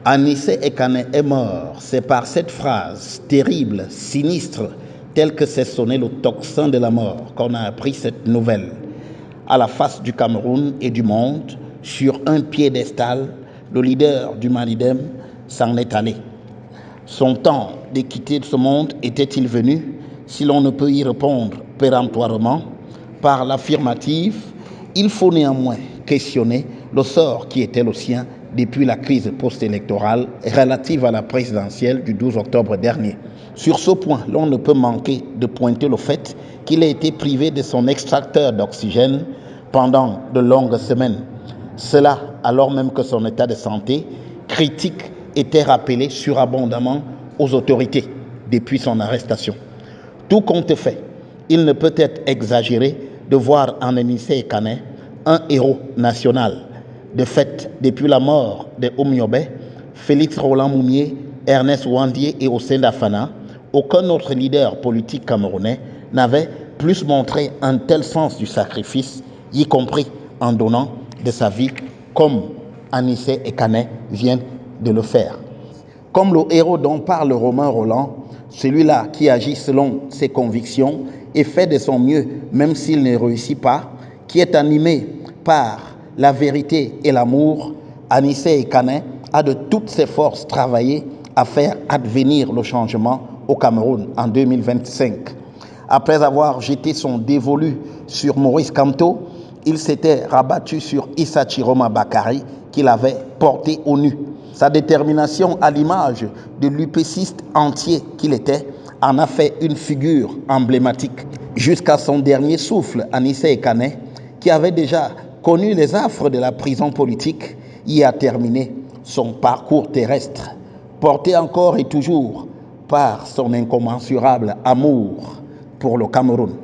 Anissé Ekane est mort. C'est par cette phrase terrible, sinistre, telle que s'est sonné le tocsin de la mort, qu'on a appris cette nouvelle. À la face du Cameroun et du monde, sur un piédestal, le leader du Malidem s'en est allé. Son temps de quitter ce monde était-il venu? Si l'on ne peut y répondre péremptoirement par l'affirmative, il faut néanmoins questionner le sort qui était le sien depuis la crise post-électorale relative à la présidentielle du 12 octobre dernier. Sur ce point, l'on ne peut manquer de pointer le fait qu'il a été privé de son extracteur d'oxygène pendant de longues semaines. Cela alors même que son état de santé critique était rappelé surabondamment aux autorités depuis son arrestation. Tout compte fait, il ne peut être exagéré de voir en Anissé Ekane un héros national. De fait, depuis la mort de Omiobe, Félix Roland Moumié, Ernest Ouandié et Hossein Dafana, aucun autre leader politique camerounais n'avait plus montré un tel sens du sacrifice, y compris en donnant de sa vie, comme Anissé Ekane vient de le faire. Comme le héros dont parle Romain Rolland, celui-là qui agit selon ses convictions et fait de son mieux, même s'il ne réussit pas, qui est animé par la vérité et l'amour, Anissé Ekane a de toutes ses forces travaillé à faire advenir le changement au Cameroun en 2025. Après avoir jeté son dévolu sur Maurice Kamto, il s'était rabattu sur Issa Chiroma Bakary qu'il avait porté au nu. Sa détermination à l'image de l'UPCiste entier qu'il était en a fait une figure emblématique. Jusqu'à son dernier souffle, Anissé Ekane, qui avait déjà connu les affres de la prison politique, y a terminé son parcours terrestre, porté encore et toujours par son incommensurable amour pour le Cameroun.